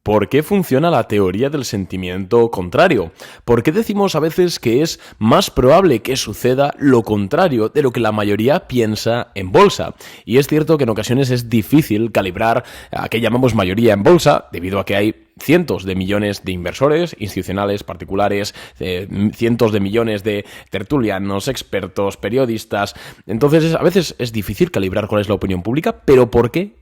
¿Por qué funciona la teoría del sentimiento contrario? ¿Por qué decimos a veces que es más probable que suceda lo contrario de lo que la mayoría piensa en bolsa? Y es cierto que en ocasiones es difícil calibrar a qué llamamos mayoría en bolsa, debido a que hay cientos de millones de inversores, institucionales, particulares, cientos de millones de tertulianos, expertos, periodistas. Entonces, a veces es difícil calibrar cuál es la opinión pública, pero ¿por qué?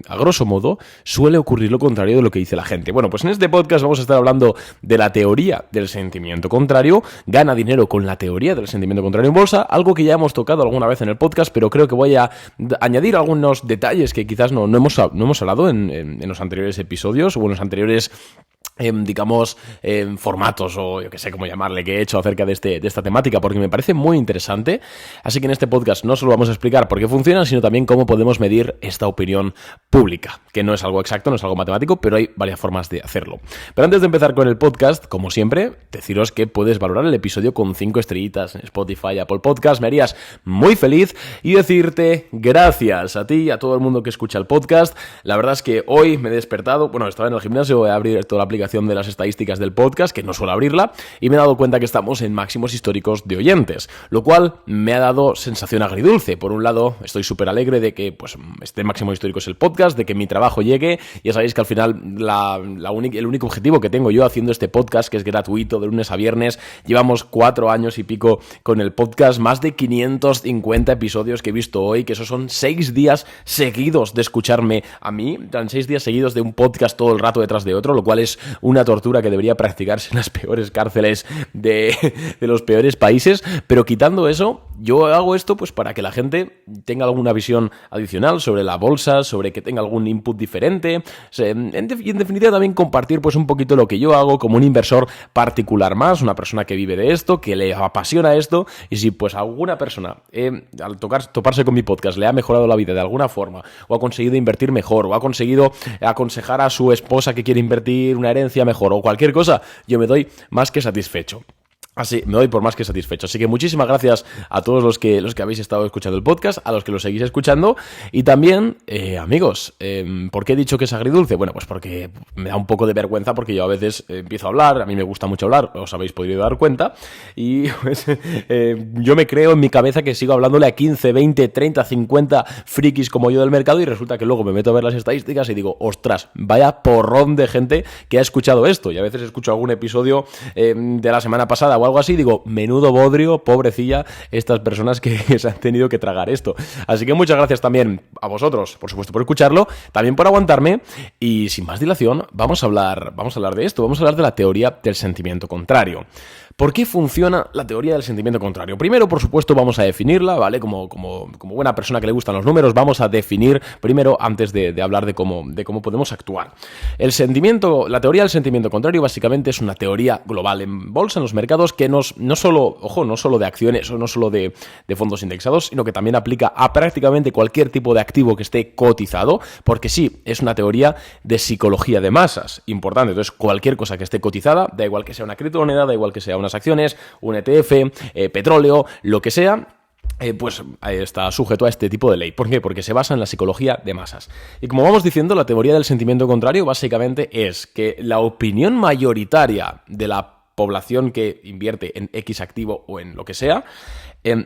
A grosso modo, suele ocurrir lo contrario de lo que dice la gente. Bueno, pues en este podcast vamos a estar hablando de la teoría del sentimiento contrario. Gana dinero con la teoría del sentimiento contrario en bolsa, algo que ya hemos tocado alguna vez en el podcast, pero creo que voy a añadir algunos detalles que quizás no hemos hablado en los anteriores episodios o en los anteriores formatos o yo que sé cómo llamarle que he hecho acerca de esta temática, porque me parece muy interesante. Así que en este podcast no solo vamos a explicar por qué funciona, sino también cómo podemos medir esta opinión pública, que no es algo exacto, no es algo matemático, pero hay varias formas de hacerlo. Pero antes de empezar con el podcast, como siempre, deciros que puedes valorar el episodio con 5 estrellitas en Spotify, Apple Podcast, me harías muy feliz, y decirte gracias a ti y a todo el mundo que escucha el podcast. La verdad es que hoy me he despertado, estaba en el gimnasio, voy a abrir toda la aplicación de las estadísticas del podcast, que no suelo abrirla, y me he dado cuenta que estamos en máximos históricos de oyentes, lo cual me ha dado sensación agridulce. Por un lado, estoy súper alegre de que este máximo histórico es el podcast, de que mi trabajo llegue. Ya sabéis que al final el único objetivo que tengo yo haciendo este podcast, que es gratuito de lunes a viernes, llevamos 4 años y pico con el podcast, más de 550 episodios que he visto hoy, que esos son 6 días seguidos de escucharme a mí, 6 días seguidos de un podcast todo el rato detrás de otro, lo cual es una tortura que debería practicarse en las peores cárceles de los peores países. Pero quitando eso, yo hago esto pues para que la gente tenga alguna visión adicional sobre la bolsa, sobre que tenga algún input diferente, y en definitiva también compartir pues un poquito lo que yo hago como un inversor particular más, una persona que vive de esto, que le apasiona esto. Y si pues a alguna persona al toparse con mi podcast le ha mejorado la vida de alguna forma, o ha conseguido invertir mejor, o ha conseguido aconsejar a su esposa que quiere invertir una herencia mejor, o cualquier cosa, yo me doy más que satisfecho. Me doy por más que satisfecho. Así que muchísimas gracias a todos los que habéis estado escuchando el podcast, a los que lo seguís escuchando. Y también, amigos, ¿por qué he dicho que es agridulce? Bueno, pues porque me da un poco de vergüenza, porque yo a veces empiezo a hablar, a mí me gusta mucho hablar, os habéis podido dar cuenta, y pues, yo me creo en mi cabeza que sigo hablándole a 15, 20, 30, 50 frikis como yo del mercado, y resulta que luego me meto a ver las estadísticas y digo, ostras, vaya porrón de gente que ha escuchado esto. Y a veces escucho algún episodio de la semana pasada o algo así, digo, menudo bodrio, pobrecilla, estas personas que se han tenido que tragar esto. Así que muchas gracias también a vosotros, por supuesto, por escucharlo, también por aguantarme, y sin más dilación, vamos a hablar de esto, vamos a hablar de la teoría del sentimiento contrario. ¿Por qué funciona la teoría del sentimiento contrario? Primero, por supuesto, vamos a definirla, ¿vale? Como buena persona que le gustan los números, vamos a definir primero, antes de hablar de cómo podemos actuar. La teoría del sentimiento contrario básicamente es una teoría global en bolsa, en los mercados, que no solo de acciones o no solo de fondos indexados, sino que también aplica a prácticamente cualquier tipo de activo que esté cotizado, porque sí, es una teoría de psicología de masas, importante. Entonces, cualquier cosa que esté cotizada, da igual que sea una criptomoneda, da igual que sea unas acciones, un ETF, petróleo, lo que sea, pues está sujeto a este tipo de ley. ¿Por qué? Porque se basa en la psicología de masas. Y como vamos diciendo, la teoría del sentimiento contrario básicamente es que la opinión mayoritaria de la población que invierte en X activo o en lo que sea,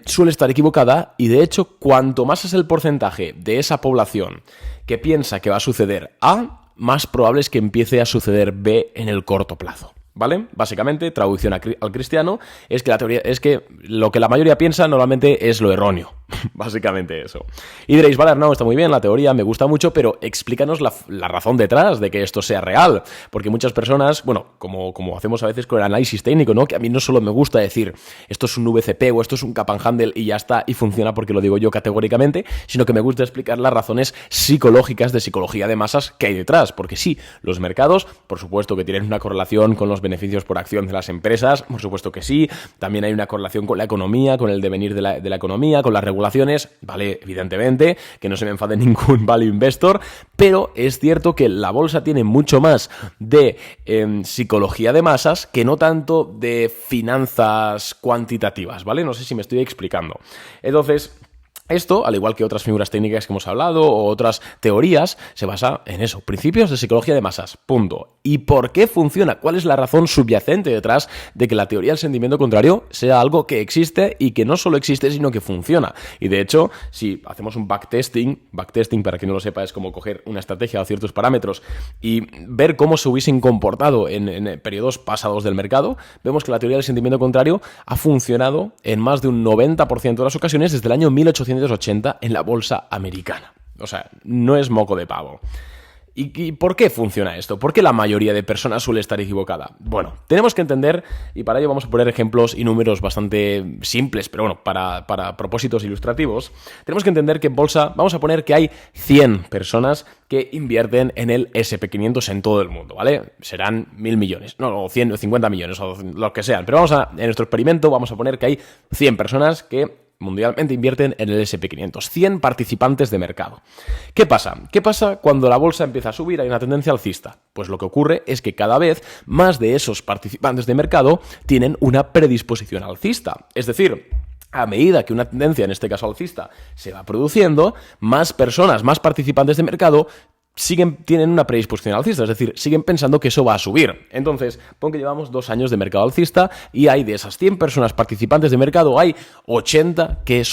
suele estar equivocada, y de hecho, cuanto más es el porcentaje de esa población que piensa que va a suceder A, más probable es que empiece a suceder B en el corto plazo. ¿Vale? Básicamente, traducción al cristiano, es que la teoría es que lo que la mayoría piensa normalmente es lo erróneo. Básicamente eso. Y diréis, vale, no, está muy bien la teoría, me gusta mucho, pero explícanos la razón detrás de que esto sea real. Porque muchas personas, como hacemos a veces con el análisis técnico, ¿no? Que a mí no solo me gusta decir esto es un VCP o esto es un Cap and Handle y ya está, y funciona porque lo digo yo categóricamente, sino que me gusta explicar las razones psicológicas de psicología de masas que hay detrás. Porque sí, los mercados, por supuesto que tienen una correlación con los beneficios por acción de las empresas, por supuesto que sí, también hay una correlación con la economía, con el devenir de la economía, con las regulaciones, vale, evidentemente, que no se me enfade ningún value investor, pero es cierto que la bolsa tiene mucho más de psicología de masas que no tanto de finanzas cuantitativas, ¿vale? No sé si me estoy explicando. Entonces, Esto, al igual que otras figuras técnicas que hemos hablado o otras teorías, se basa en eso, principios de psicología de masas, punto. ¿Y por qué funciona? ¿Cuál es la razón subyacente detrás de que la teoría del sentimiento contrario sea algo que existe y que no solo existe, sino que funciona? Y de hecho, si hacemos un backtesting para quien no lo sepa es como coger una estrategia o ciertos parámetros y ver cómo se hubiesen comportado en periodos pasados del mercado, vemos que la teoría del sentimiento contrario ha funcionado en más de un 90% de las ocasiones desde el año 1880 en la bolsa americana. O sea, no es moco de pavo. ¿Y por qué funciona esto? ¿Por qué la mayoría de personas suele estar equivocada? Bueno, tenemos que entender, y para ello vamos a poner ejemplos y números bastante simples, pero bueno, para propósitos ilustrativos, tenemos que entender que en bolsa vamos a poner que hay 100 personas que invierten en el SP500 en todo el mundo, ¿vale? Serán 1.000 millones, no, o 100 o 50 millones, o lo que sean, pero en nuestro experimento vamos a poner que hay 100 personas que mundialmente invierten en el SP500, 100 participantes de mercado. ¿Qué pasa? ¿Qué pasa cuando la bolsa empieza a subir? Hay una tendencia alcista. Pues lo que ocurre es que cada vez más de esos participantes de mercado tienen una predisposición alcista. Es decir, a medida que una tendencia, en este caso alcista, se va produciendo, más personas, más participantes de mercado tienen una predisposición alcista, es decir, siguen pensando que eso va a subir. Entonces, pon que llevamos 2 años de mercado alcista y hay de esas 100 personas participantes de mercado, hay 80 que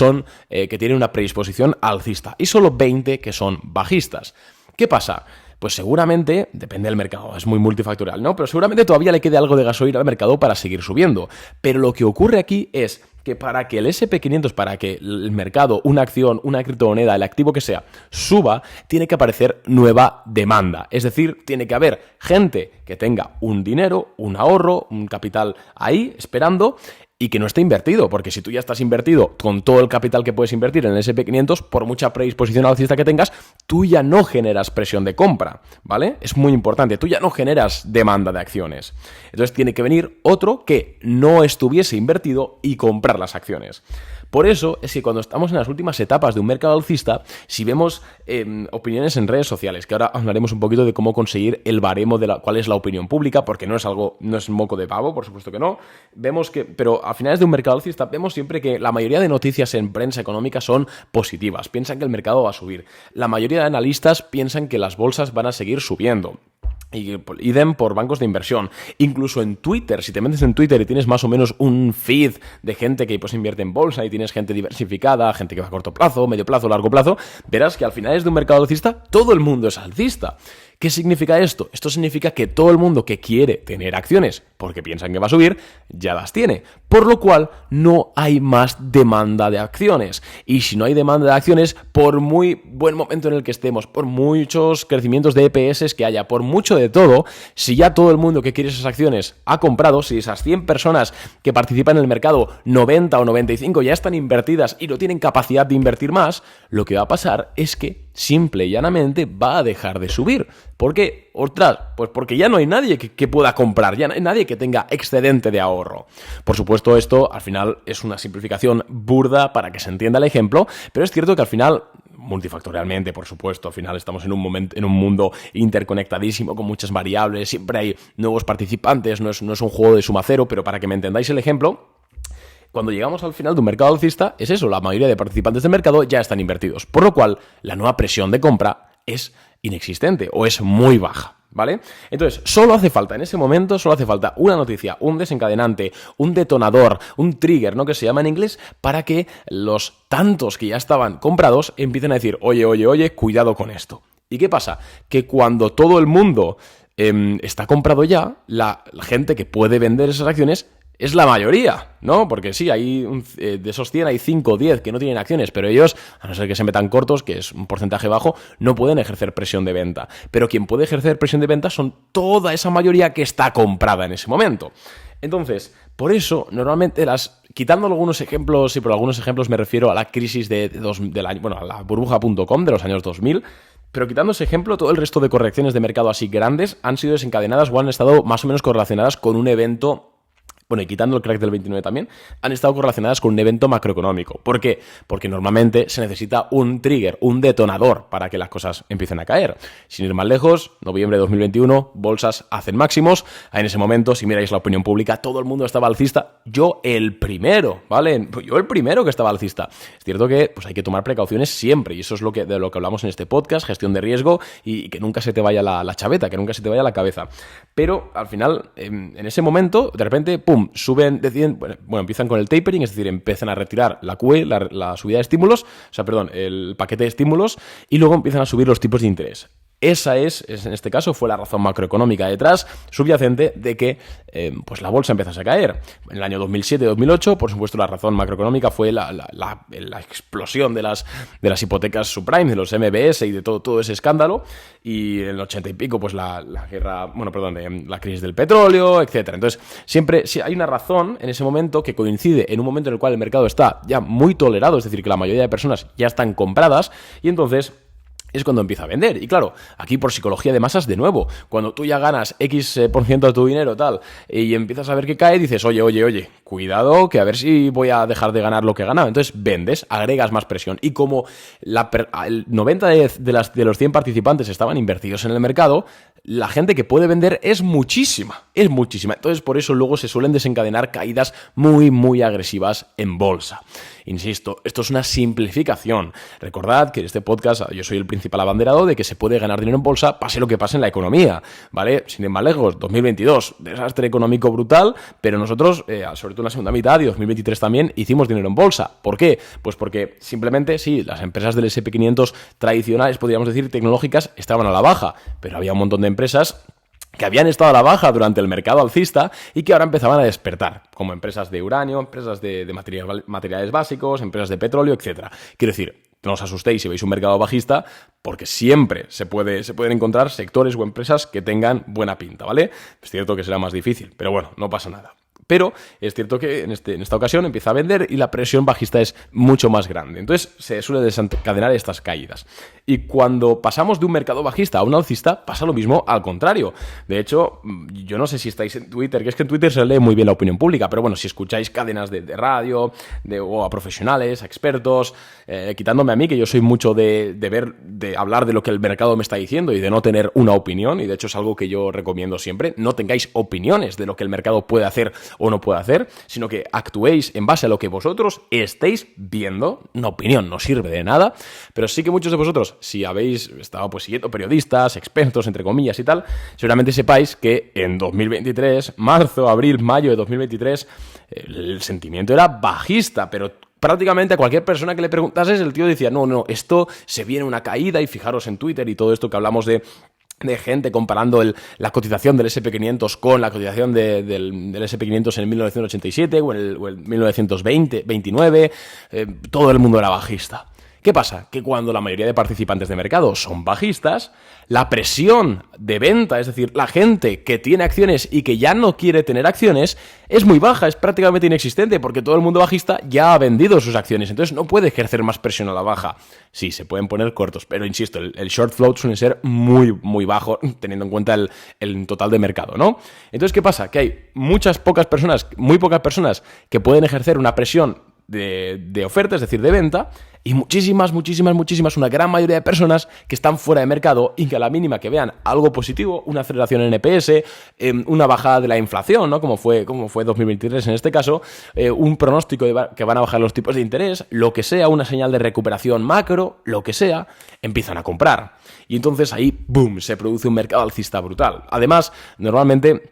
tienen una predisposición alcista y solo 20 que son bajistas. ¿Qué pasa? Pues seguramente, depende del mercado, es muy multifactorial, ¿no? Pero seguramente todavía le quede algo de gasolina al mercado para seguir subiendo. Pero lo que ocurre aquí es que para que el SP500, para que el mercado, una acción, una criptomoneda, el activo que sea, suba, tiene que aparecer nueva demanda. Es decir, tiene que haber gente que tenga un dinero, un ahorro, un capital ahí esperando y que no esté invertido, porque si tú ya estás invertido con todo el capital que puedes invertir en el SP500, por mucha predisposición alcista que tengas, tú ya no generas presión de compra, ¿vale? Es muy importante, tú ya no generas demanda de acciones. Entonces tiene que venir otro que no estuviese invertido y comprar las acciones. Por eso es que cuando estamos en las últimas etapas de un mercado alcista, si vemos opiniones en redes sociales, que ahora hablaremos un poquito de cómo conseguir el baremo de cuál es la opinión pública, porque no es moco de pavo, por supuesto que no. Pero a finales de un mercado alcista vemos siempre que la mayoría de noticias en prensa económica son positivas, piensan que el mercado va a subir. La mayoría de analistas piensan que las bolsas van a seguir subiendo. Y idem por bancos de inversión. Incluso en Twitter, si te metes en Twitter y tienes más o menos un feed de gente que pues invierte en bolsa y tienes gente diversificada, gente que va a corto plazo, medio plazo, largo plazo, verás que al final es de un mercado alcista, todo el mundo es alcista. ¿Qué significa esto? Esto significa que todo el mundo que quiere tener acciones porque piensan que va a subir, ya las tiene. Por lo cual, no hay más demanda de acciones. Y si no hay demanda de acciones, por muy buen momento en el que estemos, por muchos crecimientos de EPS que haya, por mucho de todo, si ya todo el mundo que quiere esas acciones ha comprado, si esas 100 personas que participan en el mercado, 90 o 95 ya están invertidas y no tienen capacidad de invertir más, lo que va a pasar es que simple y llanamente va a dejar de subir. ¿Por qué? Ostras, pues porque ya no hay nadie que pueda comprar, ya no hay nadie que tenga excedente de ahorro. Por supuesto, esto al final es una simplificación burda para que se entienda el ejemplo, pero es cierto que al final, multifactorialmente, por supuesto, al final estamos en un mundo interconectadísimo con muchas variables, siempre hay nuevos participantes, no es un juego de suma cero, pero para que me entendáis el ejemplo, cuando llegamos al final de un mercado alcista, es eso, la mayoría de participantes del mercado ya están invertidos, por lo cual la nueva presión de compra es inexistente o es muy baja, ¿vale? Entonces, en ese momento, solo hace falta una noticia, un desencadenante, un detonador, un trigger, ¿no? Que se llama en inglés, para que los tantos que ya estaban comprados empiecen a decir, oye, cuidado con esto. ¿Y qué pasa? Que cuando todo el mundo está comprado ya, la gente que puede vender esas acciones es la mayoría, ¿no? Porque sí, de esos 100 hay 5 o 10 que no tienen acciones, pero ellos, a no ser que se metan cortos, que es un porcentaje bajo, no pueden ejercer presión de venta. Pero quien puede ejercer presión de venta son toda esa mayoría que está comprada en ese momento. Entonces, por eso, normalmente quitando algunos ejemplos, y por algunos ejemplos me refiero a la crisis a la burbuja.com de los años 2000, pero quitando ese ejemplo, todo el resto de correcciones de mercado así grandes han sido desencadenadas o han estado más o menos correlacionadas con un evento bueno, y quitando el crack del 29 también, han estado correlacionadas con un evento macroeconómico. ¿Por qué? Porque normalmente se necesita un trigger, un detonador para que las cosas empiecen a caer. Sin ir más lejos, noviembre de 2021, bolsas hacen máximos. En ese momento, si miráis la opinión pública, todo el mundo estaba alcista. Yo el primero, ¿vale? Yo el primero que estaba alcista. Es cierto que pues hay que tomar precauciones siempre, y eso es de lo que hablamos en este podcast, gestión de riesgo, y que nunca se te vaya la chaveta, que nunca se te vaya la cabeza. Pero al final, en ese momento, de repente, ¡pum!, suben, deciden, bueno, empiezan con el tapering, es decir, empiezan a retirar la QE, la subida de estímulos, el paquete de estímulos, y luego empiezan a subir los tipos de interés. Esa en este caso, fue la razón macroeconómica detrás, subyacente, de que pues la bolsa empezase a caer. En el año 2007-2008, por supuesto, la razón macroeconómica fue la explosión de las hipotecas subprime, de los MBS y de todo ese escándalo. Y en el 80 y pico, pues la crisis del petróleo, etcétera. Entonces, siempre hay una razón en ese momento que coincide en un momento en el cual el mercado está ya muy tolerado, es decir, que la mayoría de personas ya están compradas, y entonces es cuando empieza a vender. Y claro, aquí por psicología de masas, de nuevo, cuando tú ya ganas X% de tu dinero, tal, y empiezas a ver que cae, dices, oye, cuidado, que a ver si voy a dejar de ganar lo que he ganado. Entonces vendes, agregas más presión. Y como el 90 de los 100 participantes estaban invertidos en el mercado, la gente que puede vender es muchísima. Entonces, por eso luego se suelen desencadenar caídas muy, muy agresivas en bolsa. Insisto, esto es una simplificación. Recordad que en este podcast yo soy el principal abanderado de que se puede ganar dinero en bolsa, pase lo que pase en la economía, ¿vale? Sin ir más lejos, 2022, desastre económico brutal, pero nosotros, sobre todo en la segunda mitad y 2023 también, hicimos dinero en bolsa. ¿Por qué? Pues porque simplemente, sí, las empresas del S&P 500 tradicionales, podríamos decir, tecnológicas, estaban a la baja, pero había un montón de empresas que habían estado a la baja durante el mercado alcista y que ahora empezaban a despertar, como empresas de uranio, empresas de materiales básicos, empresas de petróleo, etcétera. Quiero decir, no os asustéis si veis un mercado bajista, porque siempre se pueden encontrar sectores o empresas que tengan buena pinta, ¿vale? Es cierto que será más difícil, pero bueno, no pasa nada. Pero es cierto que en esta ocasión empieza a vender y la presión bajista es mucho más grande. Entonces se suele desencadenar estas caídas. Y cuando pasamos de un mercado bajista a un alcista, pasa lo mismo al contrario. De hecho, yo no sé si estáis en Twitter, que es que en Twitter se lee muy bien la opinión pública, pero bueno, si escucháis cadenas de radio, o a profesionales, a expertos, quitándome a mí, que yo soy mucho de hablar de lo que el mercado me está diciendo y de no tener una opinión, y de hecho es algo que yo recomiendo siempre, no tengáis opiniones de lo que el mercado puede hacer o no puede hacer, sino que actuéis en base a lo que vosotros estéis viendo. Una opinión no sirve de nada, pero sí que muchos de vosotros, si habéis estado pues siguiendo periodistas, expertos, entre comillas y tal, seguramente sepáis que en 2023, marzo, abril, mayo de 2023, el sentimiento era bajista, pero prácticamente a cualquier persona que le preguntases, el tío decía, no, esto se viene una caída, y fijaros en Twitter y todo esto que hablamos de gente comparando la cotización del S&P 500 con la cotización del S&P 500 en el 1987 o en el 1929, todo el mundo era bajista. ¿Qué pasa? Que cuando la mayoría de participantes de mercado son bajistas, la presión de venta, es decir, la gente que tiene acciones y que ya no quiere tener acciones, es muy baja, es prácticamente inexistente, porque todo el mundo bajista ya ha vendido sus acciones, entonces no puede ejercer más presión a la baja. Sí, se pueden poner cortos, pero insisto, el short float suele ser muy, muy bajo, teniendo en cuenta el total de mercado, ¿no? Entonces, ¿qué pasa? Que hay muy pocas personas que pueden ejercer una presión de oferta, es decir, de venta, y muchísimas, una gran mayoría de personas que están fuera de mercado y que a la mínima que vean algo positivo, una aceleración en NPS, una bajada de la inflación, ¿no? Como fue 2023 en este caso, un pronóstico de que van a bajar los tipos de interés, lo que sea, una señal de recuperación macro, lo que sea, empiezan a comprar. Y entonces ahí, ¡boom!, se produce un mercado alcista brutal. Además, normalmente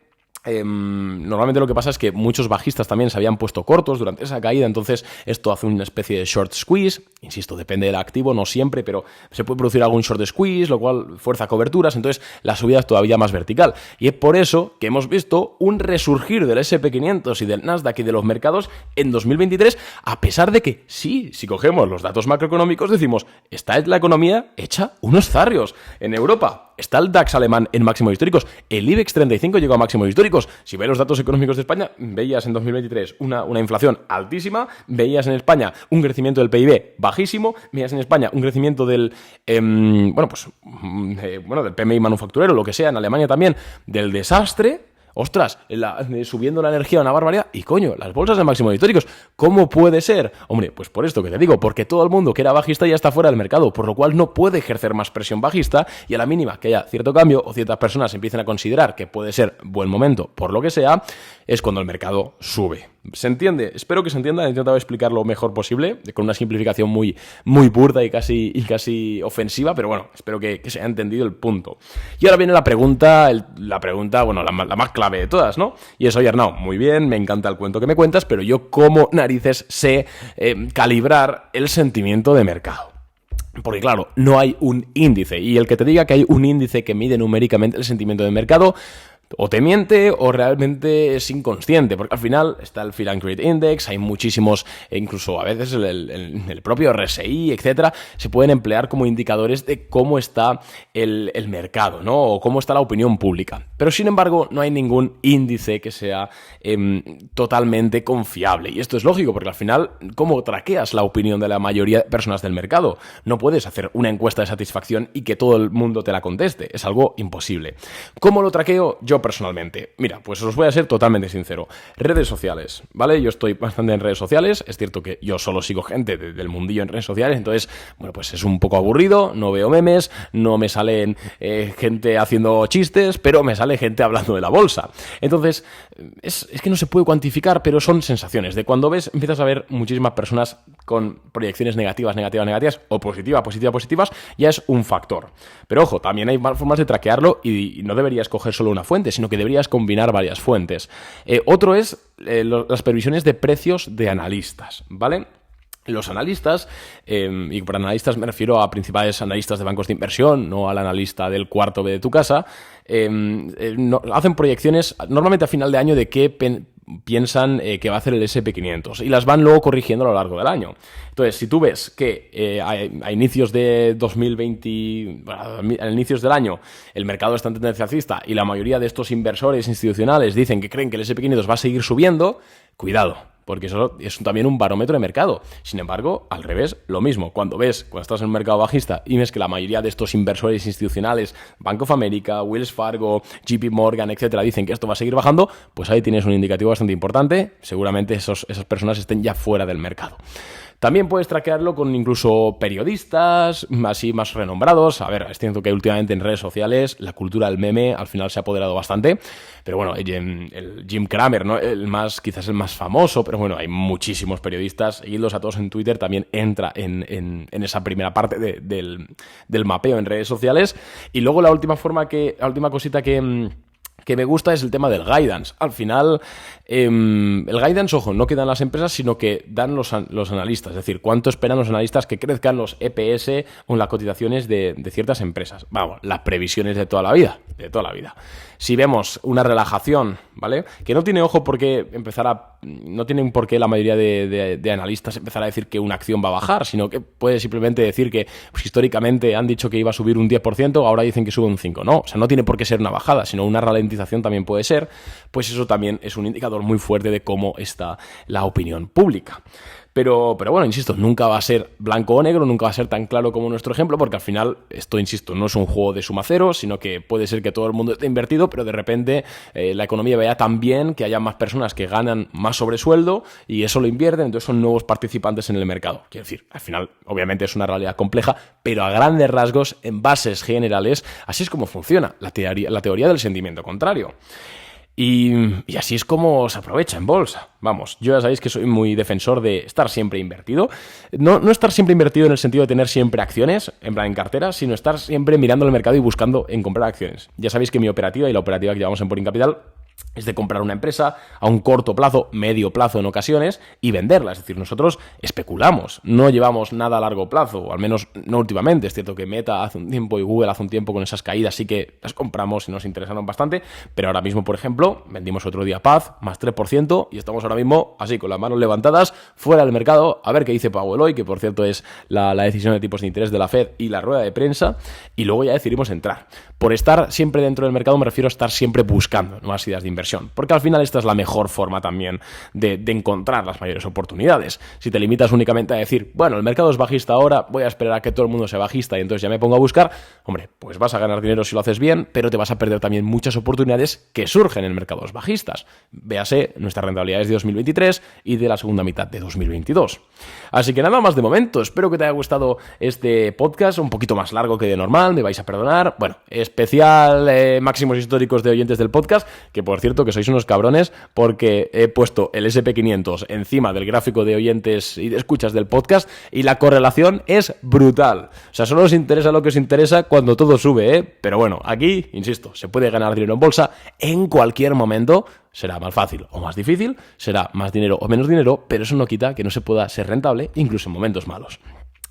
lo que pasa es que muchos bajistas también se habían puesto cortos durante esa caída, entonces esto hace una especie de short squeeze. Insisto, depende del activo, no siempre, pero se puede producir algún short squeeze, lo cual fuerza coberturas, entonces la subida es todavía más vertical. Y es por eso que hemos visto un resurgir del S&P 500 y del Nasdaq y de los mercados en 2023, a pesar de que, sí, si cogemos los datos macroeconómicos, decimos, está la economía hecha unos zarrios. En Europa está el DAX alemán en máximos históricos, el IBEX 35 llegó a máximos históricos. Si veis los datos económicos de España, veías en 2023 una inflación altísima, veías en España un crecimiento del PIB bajísimo, veías en España un crecimiento del PMI manufacturero, lo que sea, en Alemania también, del desastre. ostras, subiendo la energía a una barbaridad, y coño, las bolsas de máximos históricos, ¿cómo puede ser? Hombre, pues por esto que te digo, porque todo el mundo que era bajista ya está fuera del mercado, por lo cual no puede ejercer más presión bajista, y a la mínima que haya cierto cambio o ciertas personas empiecen a considerar que puede ser buen momento, por lo que sea, es cuando el mercado sube. ¿Se entiende? Espero que se entienda. He intentado explicarlo lo mejor posible, con una simplificación muy, muy burda y casi ofensiva, pero bueno, espero que se haya entendido el punto. Y ahora viene la pregunta, bueno, la más clave de todas, ¿no? Y es, oye, Arnau, muy bien, me encanta el cuento que me cuentas, pero yo como narices sé calibrar el sentimiento de mercado. Porque claro, no hay un índice, y el que te diga que hay un índice que mide numéricamente el sentimiento de mercado, o te miente o realmente es inconsciente, porque al final está el Fear and Greed Index, hay muchísimos, incluso a veces el propio RSI, etcétera, se pueden emplear como indicadores de cómo está el mercado, ¿no? O cómo está la opinión pública. Pero sin embargo, no hay ningún índice que sea totalmente confiable. Y esto es lógico, porque al final, ¿cómo traqueas la opinión de la mayoría de personas del mercado? No puedes hacer una encuesta de satisfacción y que todo el mundo te la conteste. Es algo imposible. ¿Cómo lo traqueo? Yo personalmente. Mira, pues os voy a ser totalmente sincero. Redes sociales, ¿vale? Yo estoy bastante en redes sociales. Es cierto que yo solo sigo gente del mundillo en redes sociales, entonces, bueno, pues es un poco aburrido, no veo memes, no me salen gente haciendo chistes, pero me sale gente hablando de la bolsa. Entonces, es que no se puede cuantificar, pero son sensaciones de cuando empiezas a ver muchísimas personas con proyecciones negativas, o positivas, ya es un factor. Pero ojo, también hay formas de traquearlo y no deberías coger solo una fuente, sino que deberías combinar varias fuentes. Otro es las previsiones de precios de analistas, ¿vale? Los analistas, y por analistas me refiero a principales analistas de bancos de inversión, no al analista del cuarto B de tu casa, hacen proyecciones normalmente a final de año de qué piensan que va a hacer el SP500 y las van luego corrigiendo a lo largo del año. Entonces, si tú ves que a inicios de 2020, a inicios del año, el mercado está en tendencia alcista y la mayoría de estos inversores institucionales dicen que creen que el SP500 va a seguir subiendo, cuidado, porque eso es también un barómetro de mercado. Sin embargo, al revés, lo mismo. Cuando estás en un mercado bajista y ves que la mayoría de estos inversores institucionales, Bank of America, Wells Fargo, JP Morgan, etcétera, dicen que esto va a seguir bajando, pues ahí tienes un indicativo bastante importante. Seguramente esas personas estén ya fuera del mercado. También puedes traquearlo con incluso periodistas así más renombrados. A ver, es cierto que últimamente en redes sociales la cultura del meme al final se ha apoderado bastante, pero bueno, el Jim Cramer, ¿no? Quizás el más famoso, pero bueno, hay muchísimos periodistas. Seguidlos a todos en Twitter, también entra en esa primera parte del mapeo en redes sociales. Y luego la última cosita que me gusta es el tema del guidance. Al final, el guidance, ojo, no quedan las empresas, sino que dan los analistas. Es decir, cuánto esperan los analistas que crezcan los EPS o las cotizaciones de ciertas empresas. Vamos, las previsiones de toda la vida. Si vemos una relajación, ¿vale? Que no tiene no tienen por qué la mayoría de analistas empezar a decir que una acción va a bajar, sino que puede simplemente decir que pues, históricamente han dicho que iba a subir un 10%, ahora dicen que sube un 5%. No, o sea, no tiene por qué ser una bajada, sino una ralentización también puede ser. Pues eso también es un indicador muy fuerte de cómo está la opinión pública. Pero bueno, insisto, nunca va a ser blanco o negro, nunca va a ser tan claro como nuestro ejemplo, porque al final, esto, insisto, no es un juego de suma cero, sino que puede ser que todo el mundo esté invertido, pero de repente la economía vaya tan bien que haya más personas que ganan más sobresueldo y eso lo invierten, entonces son nuevos participantes en el mercado. Quiero decir, al final, obviamente es una realidad compleja, pero a grandes rasgos, en bases generales, así es como funciona la teoría del sentimiento contrario. Y así es como se aprovecha en bolsa. Vamos, yo ya sabéis que soy muy defensor de estar siempre invertido. No estar siempre invertido en el sentido de tener siempre acciones, en plan en cartera, sino estar siempre mirando el mercado y buscando en comprar acciones. Ya sabéis que mi operativa y la operativa que llevamos en Boring Capital es de comprar una empresa a un corto plazo, medio plazo en ocasiones, y venderla. Es decir, nosotros especulamos, no llevamos nada a largo plazo, o al menos no últimamente. Es cierto que Meta hace un tiempo y Google hace un tiempo con esas caídas sí que las compramos y nos interesaron bastante, pero ahora mismo, por ejemplo, vendimos otro día Paz, más 3%, y estamos ahora mismo así, con las manos levantadas, fuera del mercado, a ver qué dice Powell hoy, que por cierto es la decisión de tipos de interés de la Fed y la rueda de prensa, y luego ya decidimos entrar. Por estar siempre dentro del mercado me refiero a estar siempre buscando nuevas ideas de inversión, porque al final esta es la mejor forma también de encontrar las mayores oportunidades. Si te limitas únicamente a decir, bueno, el mercado es bajista ahora, voy a esperar a que todo el mundo sea bajista y entonces ya me pongo a buscar, hombre, pues vas a ganar dinero si lo haces bien, pero te vas a perder también muchas oportunidades que surgen en mercados bajistas. Véase nuestras rentabilidades de 2023 y de la segunda mitad de 2022. Así que nada más de momento, espero que te haya gustado este podcast, un poquito más largo que de normal, me vais a perdonar. Bueno, especial máximos históricos de oyentes del podcast, que por cierto que sois unos cabrones porque he puesto el SP500 encima del gráfico de oyentes y de escuchas del podcast y la correlación es brutal. O sea, solo os interesa lo que os interesa cuando todo sube, ¿eh? Pero bueno, aquí, insisto, se puede ganar dinero en bolsa en cualquier momento. Será más fácil o más difícil, será más dinero o menos dinero, pero eso no quita que no se pueda ser rentable incluso en momentos malos.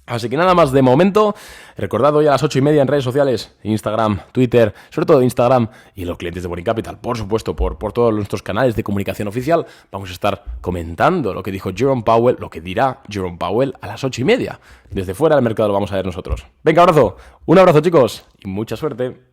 Así que nada más de momento. Recordad hoy a las 8:30 en redes sociales, Instagram, Twitter, sobre todo Instagram y los clientes de Boring Capital, por supuesto, por todos nuestros canales de comunicación oficial, vamos a estar comentando lo que dijo Jerome Powell, lo que dirá Jerome Powell a las 8:30. Desde fuera del mercado lo vamos a ver nosotros. Venga, un abrazo chicos y mucha suerte.